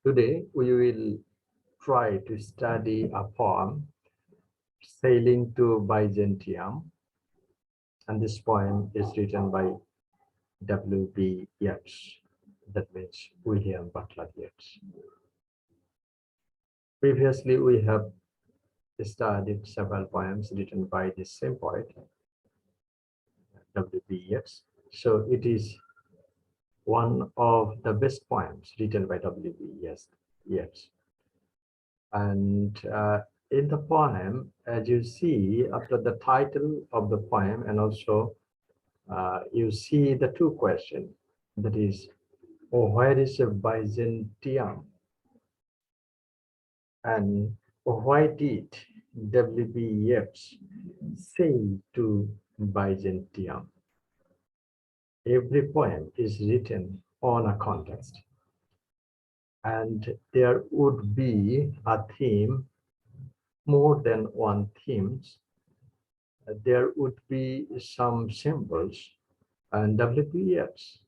Today, we will try to study a poem, Sailing to Byzantium, and this poem is written by W B Yeats. That means William Butler Yeats. Previously, we have studied several poems written by the same poet, W B Yeats. So it is one of the best poems written by W B Yeats. And in the poem, as you see, after the title of the poem, and also you see the two questions. That is, oh, where is Byzantium? And why did W B Yeats sail to Byzantium? Every poem is written on a context, and there would be a theme, more than one themes. There would be some symbols, and W B Yeats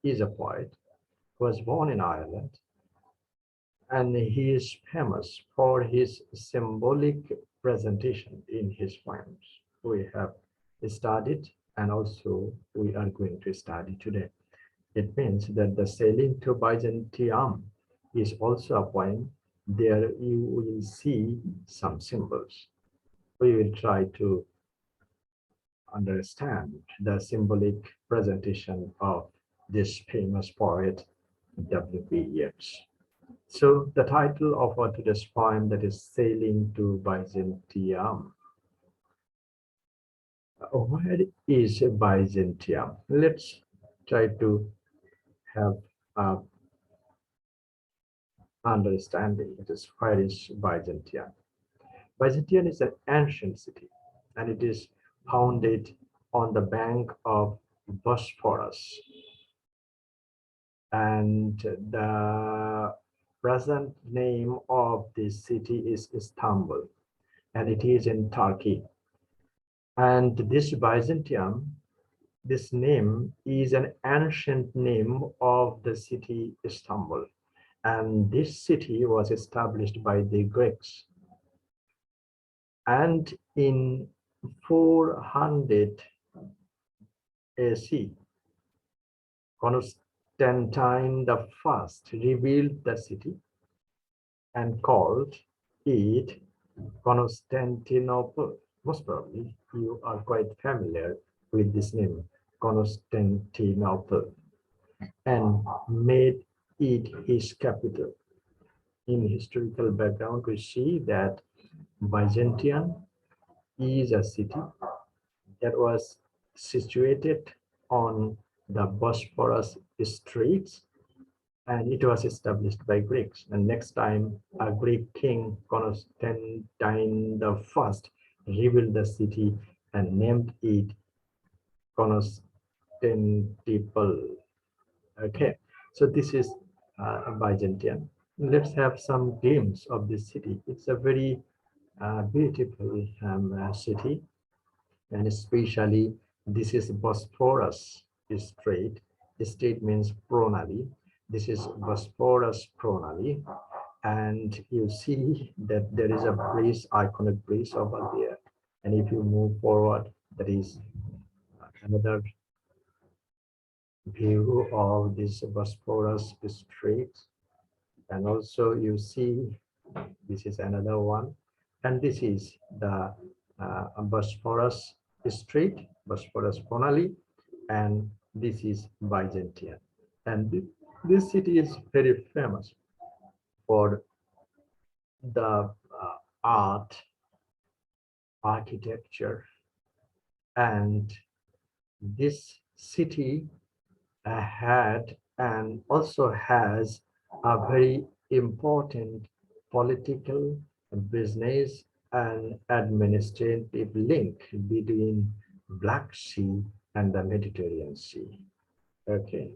is a poet who was born in Ireland, and he is famous for his symbolic presentation in his poems. We have studied, and also we are going to study today. It means that the sailing to Byzantium is also a poem. There you will see some symbols. We will try to understand the symbolic presentation of this famous poet, W B Yeats. So the title of our today's poem, that is Sailing to Byzantium. Where is Byzantium? Let's try to have a understanding. It is, where is Byzantium? Byzantium is an ancient city, and it is founded on the bank of Bosphorus. And the present name of this city is Istanbul, and it is in Turkey. And this Byzantium, this name is an ancient name of the city Istanbul. And this city was established by the Greeks. And in 400 AC, Constantine the First rebuilt the city and called it Constantinople. Most probably, you are quite familiar with this name, Constantinople, and made it his capital. In historical background, we see that Byzantium is a city that was situated on the Bosphorus Straits, and it was established by Greeks. And next time, a Greek king, Constantine the First, rebuilt the city and named it Constantinople. Okay, so this is Byzantium. Let's have some glimpse of this city. It's a very beautiful city, and especially this is Bosphorus Strait. Strait means pronally. This is Bosphorus pronally, and you see that there is a bridge, iconic bridge over there. And if you move forward, there is another view of this Bosphorus Strait. And also you see this is another one, and this is the Bosphorus Strait, Bosphorus Pronali, and this is Byzantium. And this city is very famous for the art, architecture, and this city had and also has a very important political, business, and administrative link between Black Sea and the Mediterranean Sea. Okay,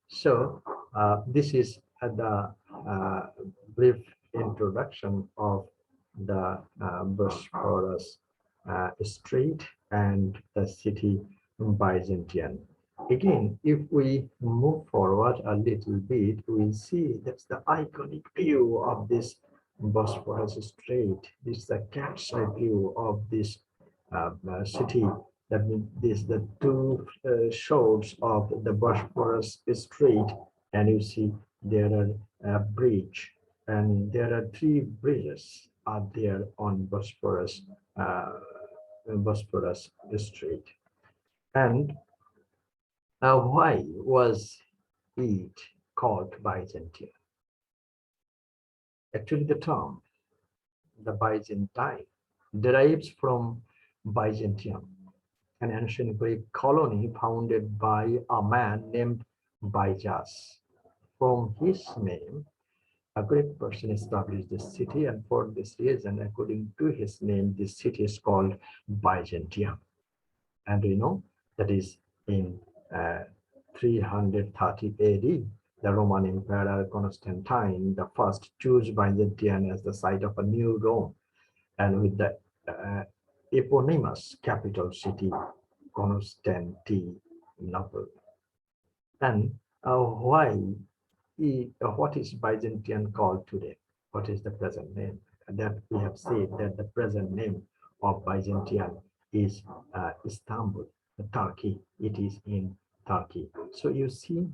so this is the brief introduction of the Bosphorus Strait and the city Byzantium. Again, if we move forward a little bit, we'll see that's the iconic view of this Bosphorus Strait. This is the cat's eye view of this city. That means this the two shores of the Bosphorus Strait, and you see there are a bridge, and there are three bridges are there on Bosphorus Strait. And why was it called Byzantium? Actually, the term, the Byzantine, derives from Byzantium, an ancient Greek colony founded by a man named Byzas. From his name, a Greek person established this city, and for this reason, according to his name, this city is called Byzantium. And we know that is in 330 AD, the Roman Emperor Constantine the first chose Byzantium as the site of a new Rome, and with the eponymous capital city Constantinople. And what is Byzantium called today? What is the present name? That we have said that the present name of Byzantium is Istanbul, Turkey. It is in Turkey. So you see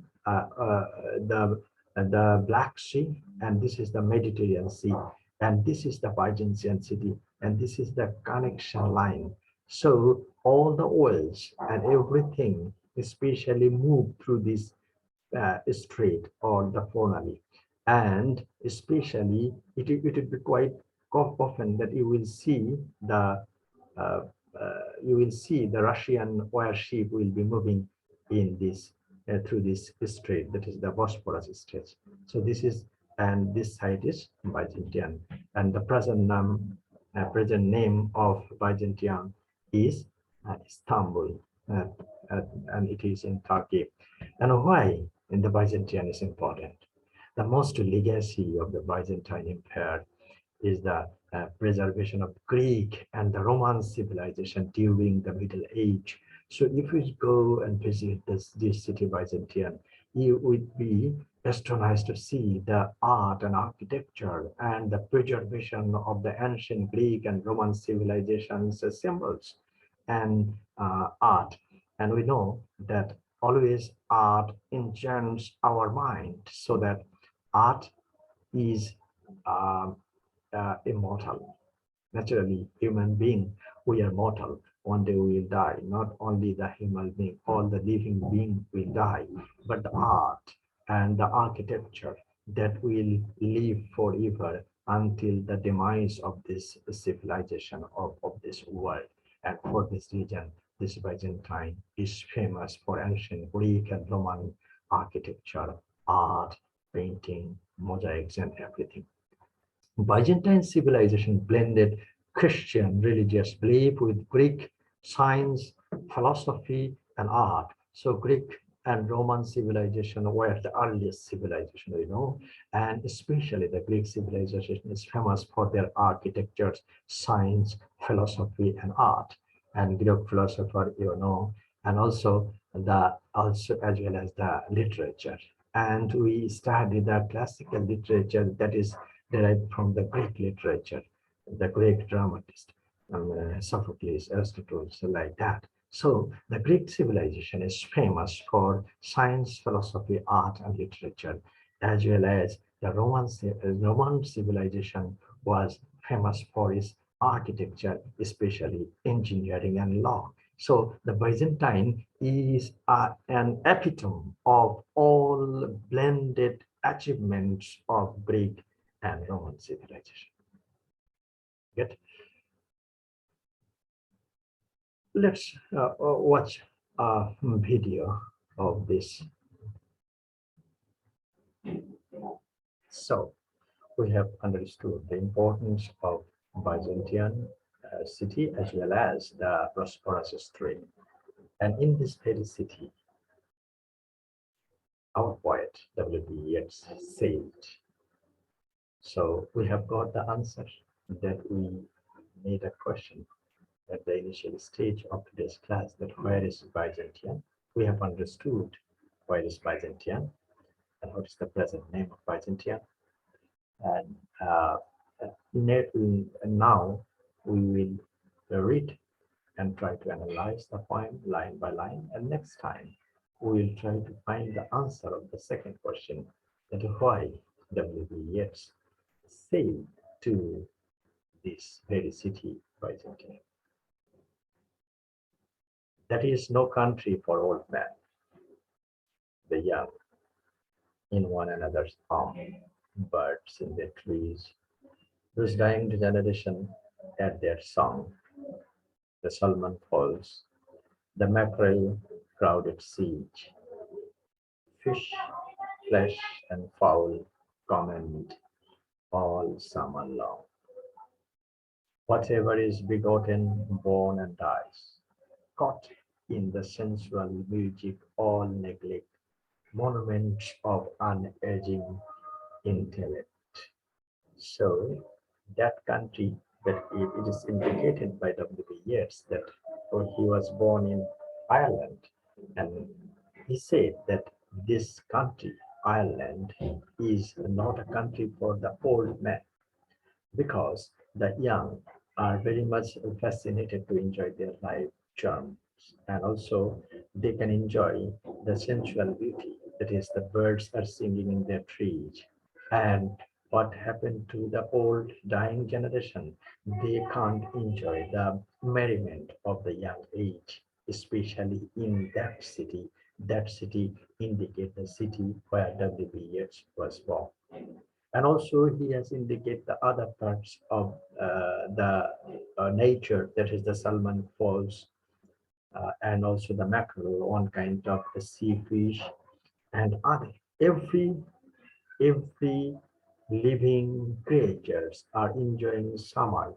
the Black Sea, and this is the Mediterranean Sea, and this is the Byzantine city, and this is the connection line. So all the oils and everything especially move through this strait or the Fornali, and especially it will be quite often that uh, you will see the Russian warship will be moving in this through this strait, that is the Bosporus Strait. So this is, and this site is Byzantium, and the present name of Byzantium is Istanbul, uh, and it is in Turkey. And why in the Byzantium is important? The most legacy of the Byzantine Empire is the preservation of Greek and the Roman civilization during the Middle Age. So if you go and visit this city Byzantium, you would be astonished to see the art and architecture and the preservation of the ancient Greek and Roman civilizations symbols and art. And we know that always art enchants our mind, so that art is um, immortal. Naturally, human being, we are mortal. One day we will die. Not only the human being, all the living being will die, but the art and the architecture that will live forever until the demise of this civilization of this world. And for this reason, this Byzantine is famous for ancient Greek and Roman architecture, art, painting, mosaics, and everything. Byzantine civilization blended Christian religious belief with Greek science, philosophy, and art. So Greek and Roman civilization were the earliest civilization, and especially the Greek civilization is famous for their architectures, science, philosophy, and art. And Greek philosopher, and also as well as the literature. And we study the classical literature that is derived from the Greek literature, the Greek dramatist, Sophocles, Aristotle, so like that. So the Greek civilization is famous for science, philosophy, art, and literature, as well as the Roman civilization was famous for its architecture, especially engineering and law. So the Byzantine is an epitome of all blended achievements of Greek and Roman civilization. Get? Let's watch a video of this. So we have understood the importance of Byzantine city as well as the Bosporus Strait. And in this very city, our poet W B Yeats said. So we have got the answer that we made a question at the initial stage of today's class, that where is Byzantium? We have understood what is Byzantium and what is the present name of Byzantium. And now we will read and try to analyze the poem line by line. And next time, we will try to find the answer of the second question, that why W B Yeats sailed to this very city, Byzantium. That is no country for old men, the young in one another's arms, birds in their trees, whose dying generation at their song, the salmon falls, the mackerel crowded siege, fish, flesh, and fowl comment all summer long. Whatever is begotten, born, and dies, caught in the sensual music, all neglect, monuments of unaging intellect. So that country, that it is indicated by W B Yeats that he was born in Ireland, and he said that this country, Ireland, is not a country for the old man, because the young are very much fascinated to enjoy their life charms, and also they can enjoy the sensual beauty, that is the birds are singing in their trees. And what happened to the old dying generation, they can't enjoy the merriment of the young age, especially in that city. That city indicate the city where W B Yeats was born. And also he has indicated the other parts of the nature, that is the salmon falls, and also the mackerel, one kind of the sea fish, and other every living creatures are enjoying summer,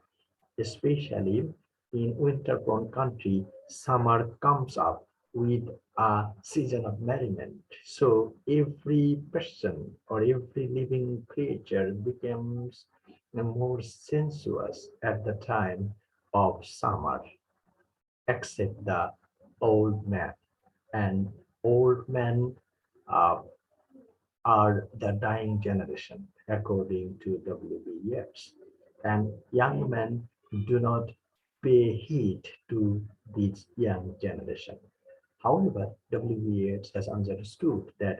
especially in winter-prone country. Summer comes up with a season of merriment. So every person or every living creature becomes more sensuous at the time of summer, except the old man. And old men uh, are the dying generation, according to W B Yeats. And young men do not pay heed to this young generation. However, W B Yeats has understood uh,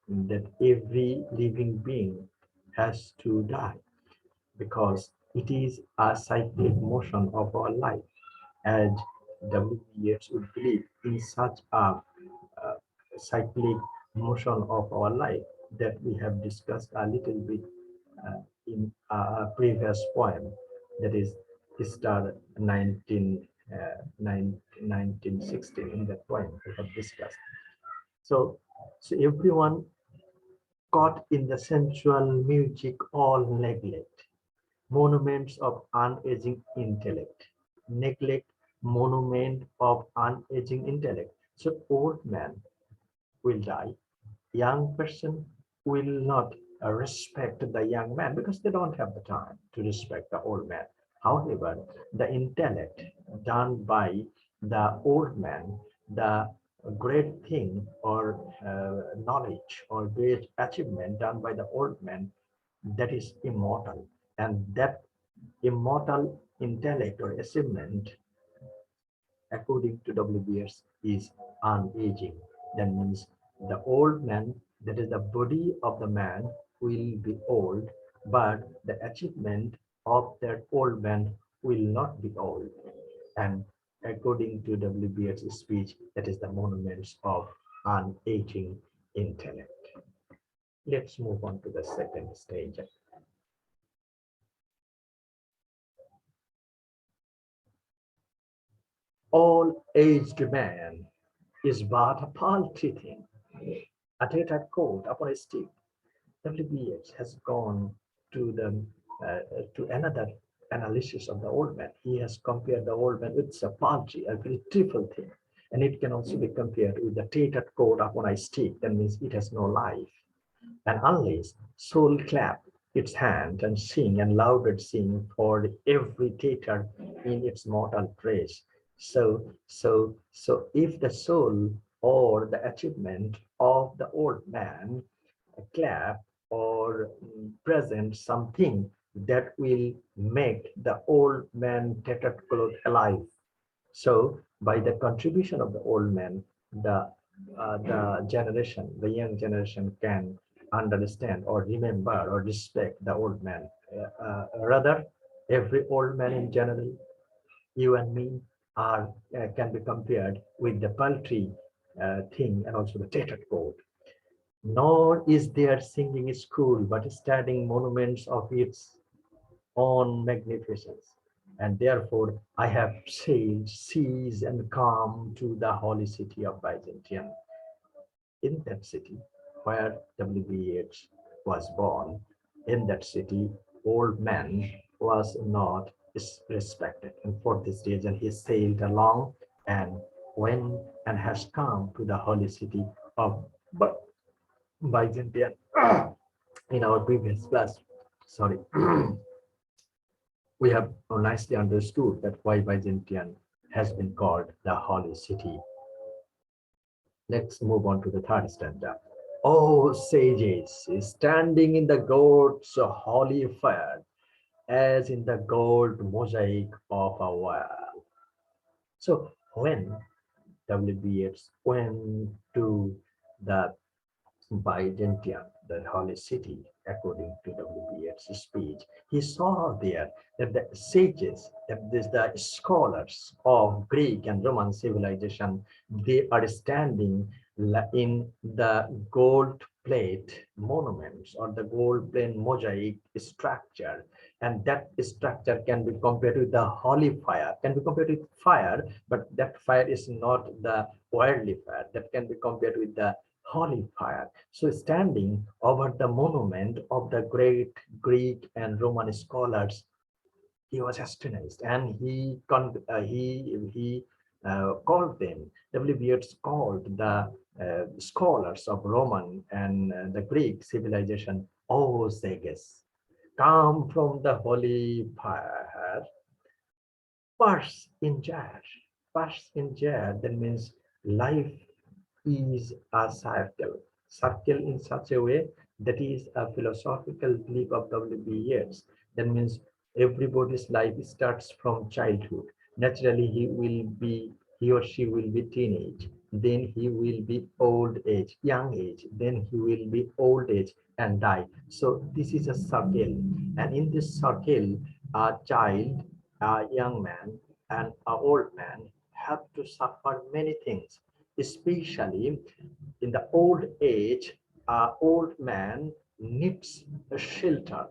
that every living being has to die, because it is a cyclic motion of our life, as W B Yeats would believe in such a cyclic motion of our life that we have discussed a little bit in a previous poem, that is Star 1916. In that poem we have discussed. So, so everyone caught in the sensual music, all neglect, monuments of unaging intellect. Neglect, monument of unaging intellect. So old man will die, young person will not respect the young man, because they don't have the time to respect the old man. However, the intellect done by the old man, the great thing or knowledge or great achievement done by the old man, that is immortal. And that immortal intellect or achievement, according to W B Yeats, is unaging. That means the old man, that is the body of the man, will be old, but the achievement of that old man will not be old. And according to W B Yeats' speech, that is the monuments of unaging intellect. Let's move on to the second stage. All aged man is but a paltry thing, a tattered coat upon a stick. W B Yeats has gone to the to another analysis of the old man. He has compared the old man with a paltry, a very trivial thing, and it can also be compared with the tattered coat upon a stick. That means it has no life. And unless soul clap its hand and sing and louder sing for every tatter in its mortal praise, So if the soul or the achievement of the old man clap or present something that will make the old man tattered cloth alive. So by the contribution of the old man, the young generation can understand or remember or respect the old man. Rather, every old man in general, you and me, are can be compared with the paltry thing and also the tattered coat. Nor is there singing school, but standing monuments of its own magnificence. And therefore, I have sailed seas and come to the holy city of Byzantium. In that city where W B Yeats was born, in that city, old man was not respected. And for this reason, he sailed along and went and has come to the holy city of Byzantium. In our previous class, sorry, we have nicely understood that why Byzantium has been called the holy city. Let's move on to the third stanza. Oh, sages, standing in the gold's holy fire, as in the gold mosaic of a well. So when W B Yeats went to the Byzantium, the holy city, according to W B Yeats' speech, he saw there that the sages, that is the scholars of Greek and Roman civilization, they are standing in the gold plate monuments or the gold plate mosaic structure, and that structure can be compared with the holy fire, can be compared with fire, but that fire is not the worldly fire, that can be compared with the holy fire. So standing over the monument of the great Greek and Roman scholars, he was astonished, and he called them. W. B. Yeats called the scholars of Roman and the Greek civilization, "O sages, come from the holy fire, pars in jar." Pars in jar, that means life is a circle. Circle in such a way that is a philosophical belief of W. B. Yeats. That means everybody's life starts from childhood. Naturally, he or she will be teenage. Then he will be old age, young age. Then he will be old age and die. So this is a circle. And in this circle, a child, a young man, and an old man have to suffer many things, especially in the old age. An old man needs a shelter.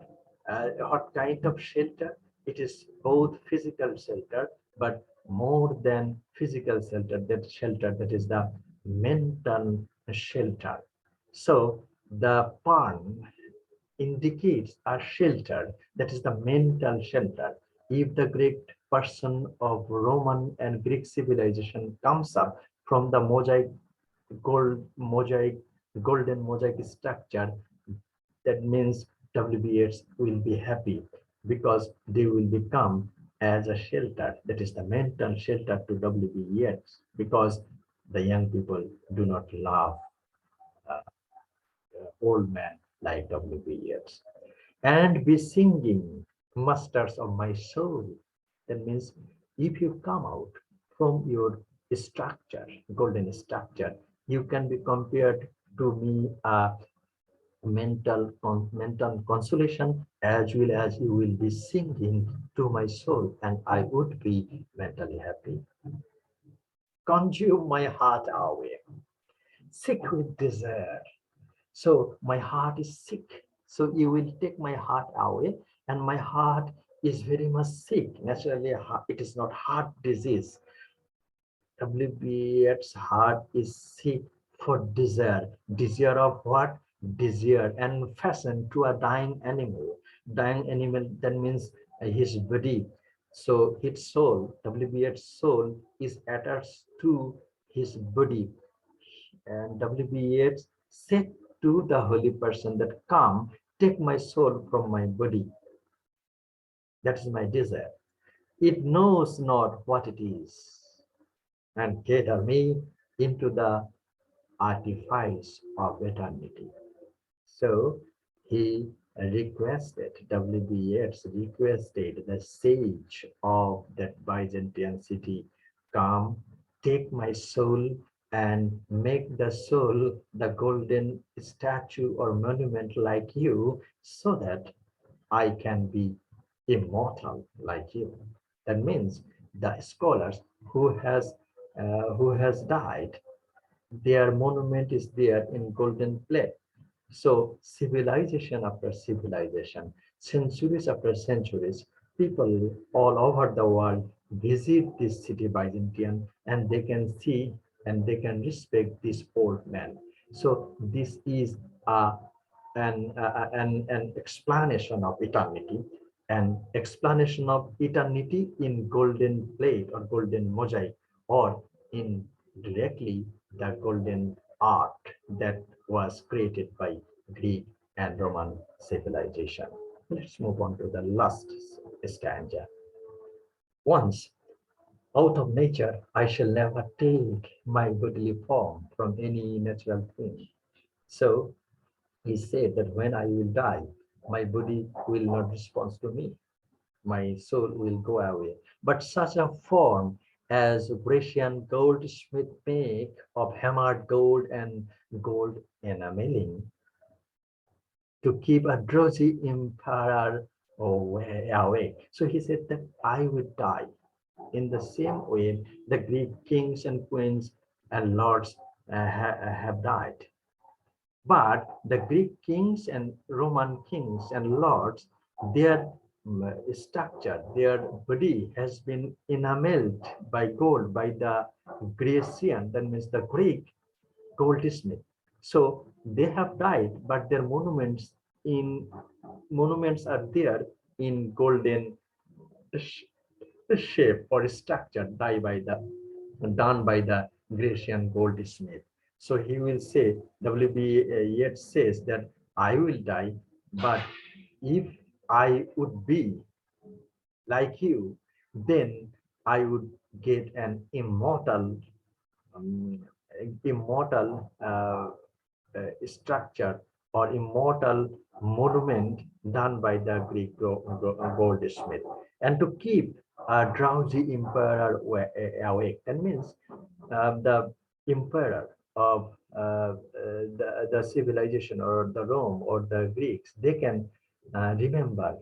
What kind of shelter? It is both physical shelter, but more than physical shelter, that shelter, that is the mental shelter. So the palm indicates a shelter, that is the mental shelter. If the great person of Roman and Greek civilization comes up from the mosaic, golden mosaic structure, that means W. B. Yeats will be happy because they will become as a shelter, that is the mental shelter to W. B. Yeats, because the young people do not love uh, old man like W. B. Yeats. And be singing, masters of my soul. That means if you come out from your structure, golden structure, you can be compared to me a mental consolation, as well as you will be singing to my soul, and I would be mentally happy. Consume my heart away, sick with desire. So my heart is sick. So you will take my heart away, and my heart is very much sick. Naturally, it is not heart disease. WB's heart is sick for desire. Desire of what? Desire and fashion to a dying animal. Dying animal, that means his body. So his soul, WB's soul, is attached to his body. And WBH said to the holy person that, come, take my soul from my body. That is my desire. It knows not what it is. and gather me into the artifice of eternity. So he requested, W B Yeats requested the sage of that Byzantine city, come, take my soul and make the soul the golden statue or monument like you, so that I can be immortal like you. That means the scholars who has died, their monument is there in golden plate. So civilization after civilization, centuries after centuries, people all over the world visit this city Byzantium, and they can see and they can respect this old man. So this is an explanation of eternity, an explanation of eternity in golden plate or golden mosaic, or in directly the golden art that was created by Greek and Roman civilization. Let's move on to the last stanza. Once out of nature, I shall never take my bodily form from any natural thing. So he said that when I will die, my body will not respond to me. My soul will go away. But such a form as Grecian goldsmith make of hammered gold and gold enameling, to keep a drowsy emperor awake. So he said that I would die. In the same way, the Greek kings and queens and lords have died. But the Greek kings and Roman kings and lords, their structure, their body has been enameled by gold by the Grecian, that means the Greek goldsmith. So they have died, but their monuments are there in golden shape or structure done by the Grecian goldsmith. So he will say, W B Yeats says that I will die, but if I would be like you, then I would get an um, immortal structure or immortal monument done by the Greek goldsmith. And to keep a drowsy emperor awake, that means the emperor of the civilization or the Rome or the Greeks, they can remember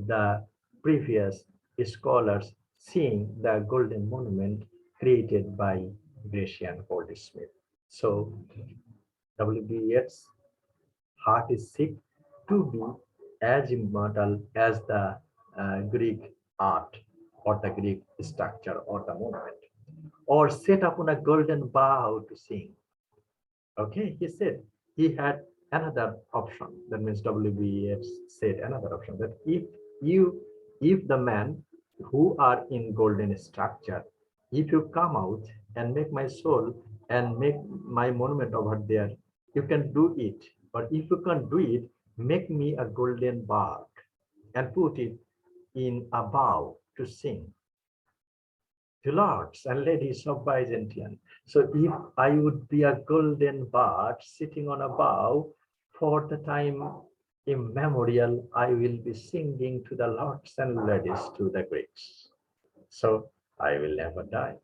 the previous scholars seeing the golden monument created by Grecian goldsmith. So W.B. Yeats' heart is sick to be as immortal as the Greek art or the Greek structure or the monument, or set upon a golden bough to sing. Okay, he said he had another option. That means WB said another option, that if the man who are in golden structure, if you come out and make my soul and make my monument over there, you can do it. But if you can't do it, make me a golden bark and put it in a bow to sing to lords and ladies of Byzantium. So if I would be a golden bird sitting on a bough, for the time immemorial, I will be singing to the lords and ladies, to the Greeks. So I will never die.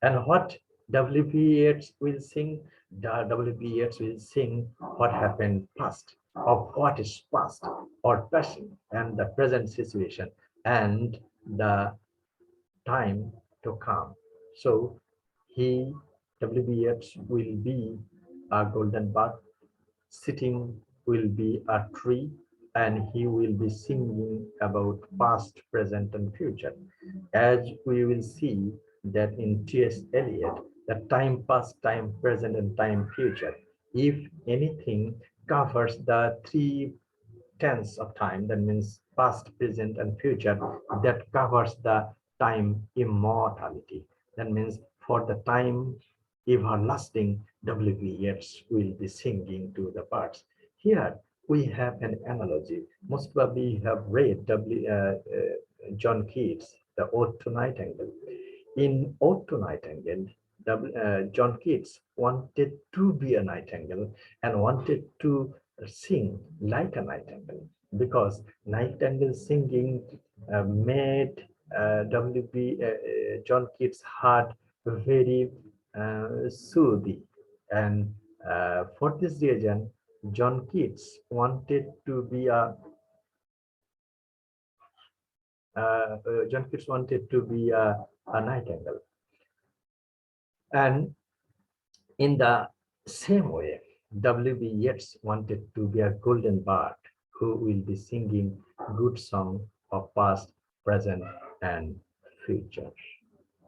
And what W.B. Yeats will sing, the W.B. Yeats will sing what happened past, of what is past or present, and the present situation, and the time to come. So he, W.B. Yeats, will be a golden bud, sitting will be a tree, and he will be singing about past, present, and future. As we will see that in T.S. Eliot, the time past, time present, and time future. If anything covers the three tense of time, that means past, present, and future, that covers the time immortality. That means for the time everlasting, W.B. Yeats will be singing to the birds. Here we have an analogy. Most probably you have read John Keats, The Ode to Nightingale. In Ode to Nightingale, John Keats wanted to be a nightingale and wanted to sing like a nightingale because nightingale singing made John Keats' heart very soothing. And for this reason, John Keats wanted to be John Keats wanted to be a nightingale. And in the same way, W B Yeats wanted to be a golden bard who will be singing good song of past, present, and future.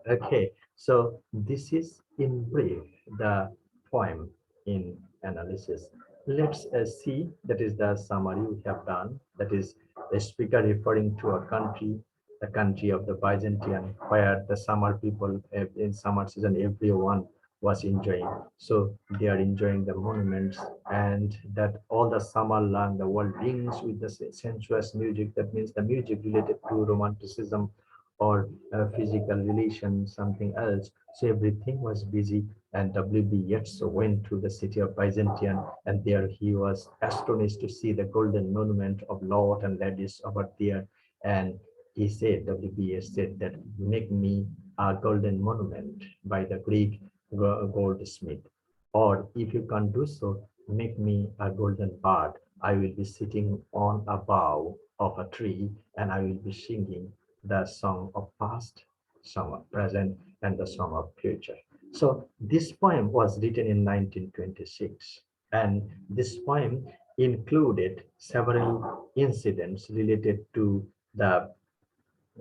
Okay, so this is in brief the poem in analysis. Let's see, that is the summary we have done. That is the speaker referring to a country, the country of the Byzantium, where the summer people in summer season, everyone was enjoying. So they are enjoying the monuments, and that all the summer long the world rings with the sensuous music. That means the music related to romanticism or physical relation, something else. So everything was busy, and W.B. Yeats went to the city of Byzantium, and there he was astonished to see the golden monument of Lord and ladies over there. And he said, W.B. Yeats said that make me a golden monument by the Greek goldsmith. Or if you can't do so, make me a golden bard. I will be sitting on a bough of a tree and I will be singing the song of past, song of present, and the song of future. So this poem was written in 1926, and this poem included several incidents related to the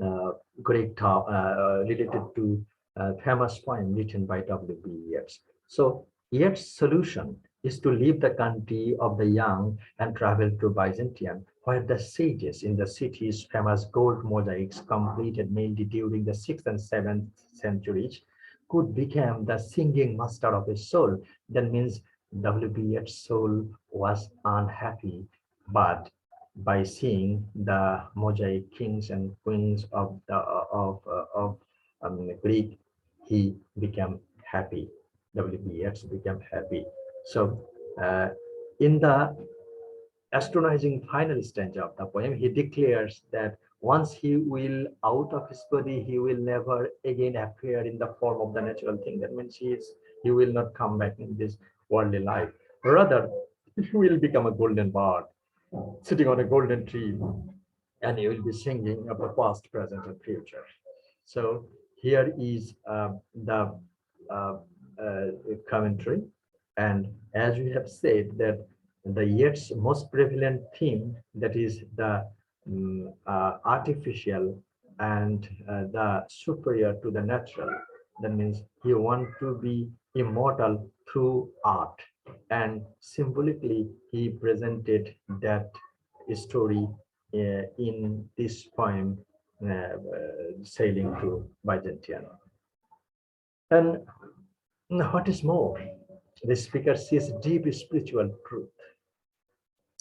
uh, Greek town, related to famous poem written by W.B. Yeats. So Yeats' solution is to leave the country of the young and travel to Byzantium, where the sages in the city's famous gold mosaics completed mainly during the 6th and 7th centuries could become the singing master of his soul. That means W.B. Yeats' soul was unhappy, but by seeing the mosaic kings and queens of Greek, he became happy. W.B. Yeats became happy. So, in the astonishing final stanza of the poem, he declares that once he will out of his body, he will never again appear in the form of the natural thing. That means he will not come back in this worldly life. Rather, he will become a golden bard sitting on a golden tree, and he will be singing of the past, present, and future. So here is the uh, uh, commentary, and as we have said that the Yeats most prevalent theme, that is the artificial and the superior to the natural. That means he want to be immortal through art, and symbolically he presented that story in this poem, sailing to Byzantium. And what is more, the speaker sees deep spiritual truth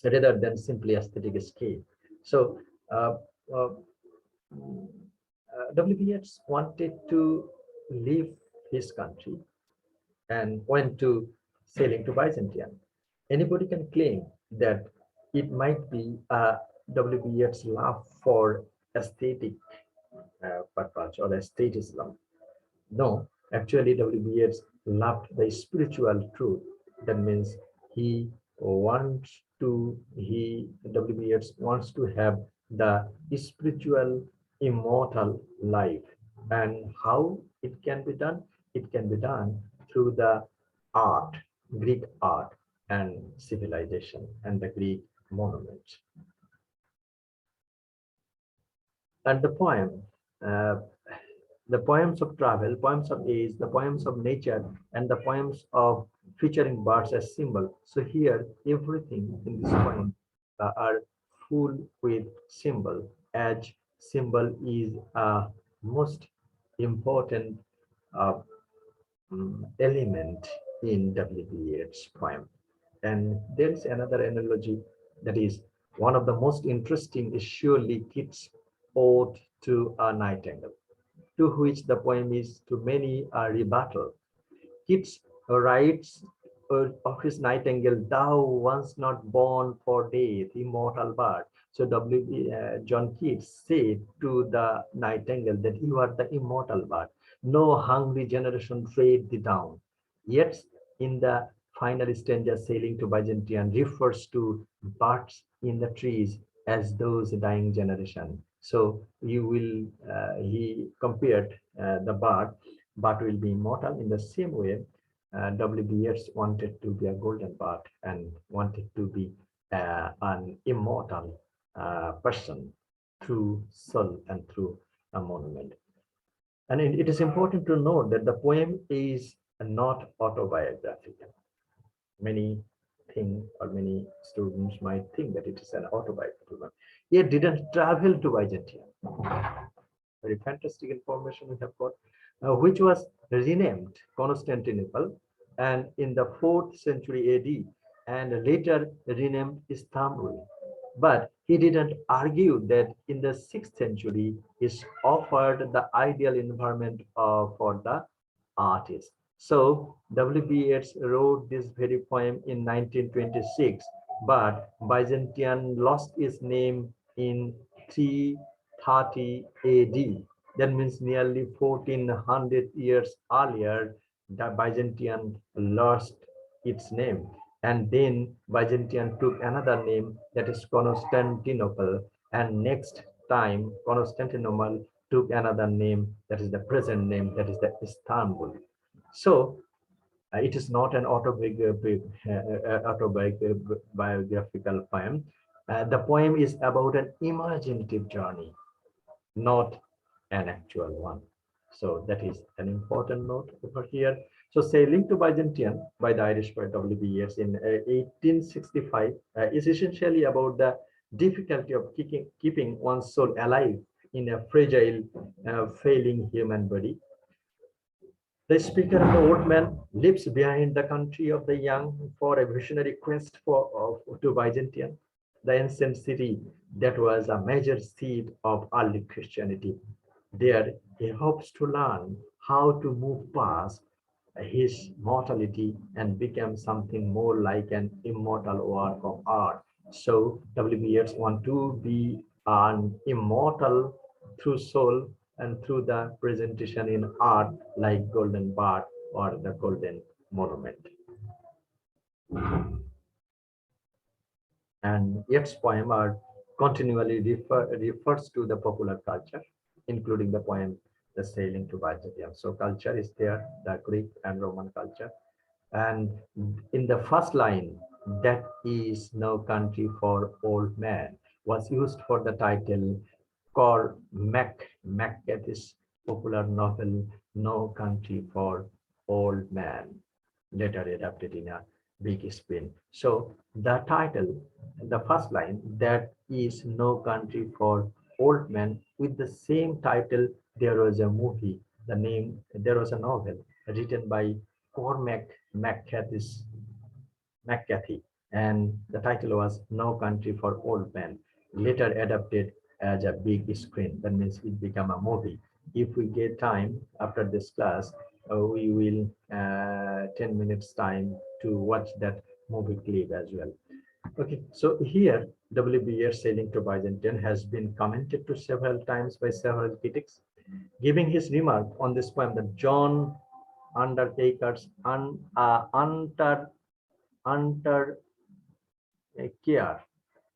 rather than simply aesthetic escape. So uh, uh, W.B. Yeats wanted to leave his country and went to sailing to Byzantium. Anybody can claim that it might be W.B. Yeats' love for aesthetic purpose or aestheticism. No, actually, W.B. Yeats loved the spiritual truth. That means W.B. Yeats wants to have the spiritual immortal life. And how it can be done? It can be done through the art, Greek art and civilization and the Greek monuments. And uh, the poems of travel, poems of age, the poems of nature, and the poems of featuring birds as symbol. So here, everything in this poem are full with symbol, as symbol is a most important uh, element in W.B. Yeats' poem. And there is another analogy that is one of the most interesting is surely Keats' ode to a nightingale. to which the poem is to many a rebuttal. Keats writes of his nightingale, "Thou once not born for death, immortal bird." So John Keats said to the nightingale that you are the immortal bird. No hungry generation trade thee down. Yet in the final stanza, "Sailing to Byzantium" refers to birds in the trees as those dying generation. So you will, he compared the bird, but will be immortal. In the same way, W B Yeats wanted to be a golden bird and wanted to be an immortal person through soul and through a monument. And it is important to note that the poem is not autobiographical. Many think, or many students might think, that it is an autobiographical. He didn't travel to Byzantium. Very fantastic information we have got, which was renamed Constantinople and in the 4th century AD and later renamed Istanbul. But he didn't argue that in the 6th century is offered the ideal environment for the artist. So W.B. Yeats wrote this very poem in 1926, but Byzantium lost its name in 330 AD. That means nearly 1400 years earlier, the Byzantium lost its name. And then Byzantium took another name, that is Constantinople. And next time, Constantinople took another name, that is the present name, that is the Istanbul. So it is not an autobiographical poem. The poem is about an imaginative journey, not an actual one. So that is an important note over here. So Sailing to Byzantium by the Irish poet W B Yeats in 1865 is essentially about the difficulty of keeping one's soul alive in a fragile, failing human body. The speaker of the old man leaves behind the country of the young for a visionary quest to Byzantium, the ancient city that was a major seat of early Christianity. There, he hopes to learn how to move past his mortality and become something more like an immortal work of art. So W.B. Yeats want to be an immortal through soul and through the presentation in art like Golden Bird or the Golden Monument. And Yeats' poem are continually refers to the popular culture, including the poem The Sailing to Byzantium. So culture is there, the Greek and Roman culture. And in the first line, "That is no country for old men," was used for the title Cormac McCarthy's popular novel No Country for Old Men, later adapted in a big screen. So the title, the first line, "That is no country for old men," with the same title, there was a movie, there was a novel written by Cormac McCarthy's McCarthy, and the title was No Country for Old Men, later adapted as a big screen. That means it became a movie. If we get time after this class, we will 10 minutes time to watch that movie clip as well. Okay, so here W.B. Yeats' Sailing to Byzantium has been commented to several times by several critics, giving his remark on this poem that John Undertaker's under care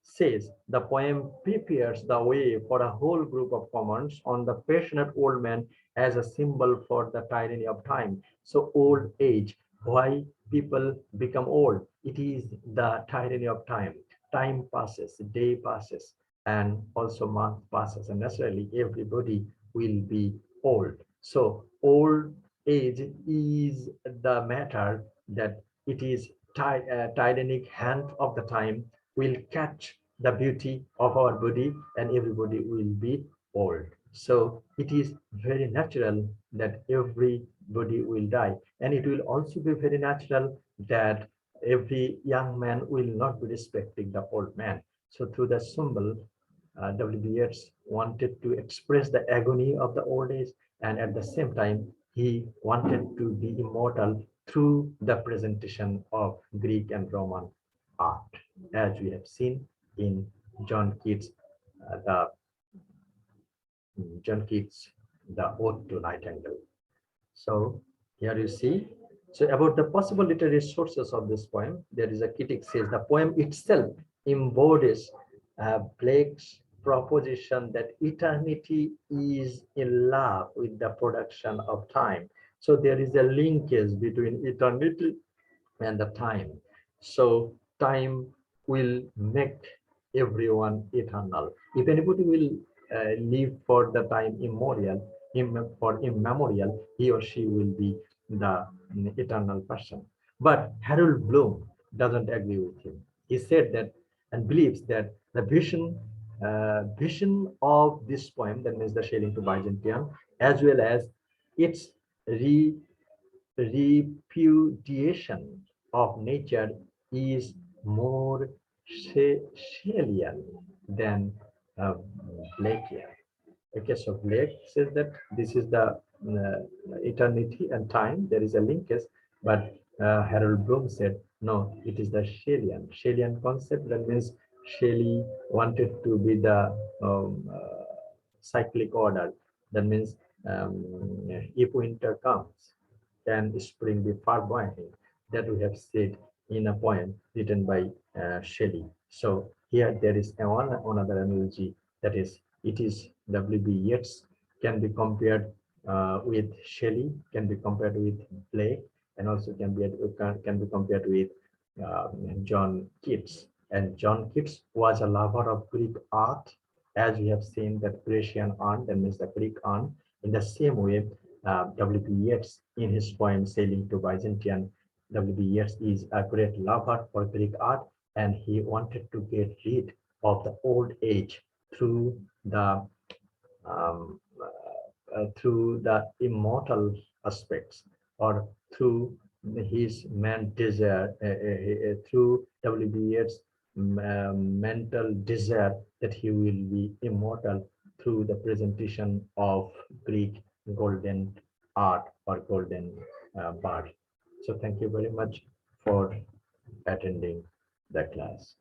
says the poem prepares the way for a whole group of comments on the passionate old man as a symbol for the tyranny of time. So old age, why people become old? It is the tyranny of time. Time passes, day passes, and also month passes, and naturally everybody will be old. So old age is the matter that it is tyrannic hand of the time will catch the beauty of our body and everybody will be old. So it is very natural that everybody will die. And it will also be very natural that every young man will not be respecting the old man. So through the symbol, W.B. Yeats wanted to express the agony of the old age and at the same time, he wanted to be immortal through the presentation of Greek and Roman art, as we have seen in John Keats, the John Keats, the Ode to Nightingale. So here you see. So about the possible literary sources of this poem, there is a critic says the poem itself embodies Blake's proposition that eternity is in love with the production of time. So there is a linkage between eternity and the time. So time will make everyone eternal. If anybody will live for the time immemorial, for immemorial, he or she will be the eternal person. But Harold Bloom doesn't agree with him. He said that and believes that the vision of this poem, that means the Sailing to Byzantium, as well as its re repudiation of nature is more Shelley than Blakean. Okay, so Blake says that this is the eternity and time. There is a linkage, but Harold Bloom said no. It is the Shelleyan concept. That means Shelley wanted to be the cyclic order. That means if winter comes, can spring be far behind? That we have said in a poem written by Shelley. So here there is another analogy, that is, it is W B Yeats can be compared with Shelley, can be compared with Blake, and also can be compared with uh, John Keats. And John Keats was a lover of Greek art, as we have seen that Grecian art, that means the Greek art. In the same way, W B Yeats, in his poem Sailing to Byzantium, W B Yeats is a great lover for Greek art, and he wanted to get rid of the old age through the through the immortal aspects, or through his man desire, through W B Yeats' mental desire that he will be immortal through the presentation of Greek golden art or golden bard. So thank you very much for attending the class.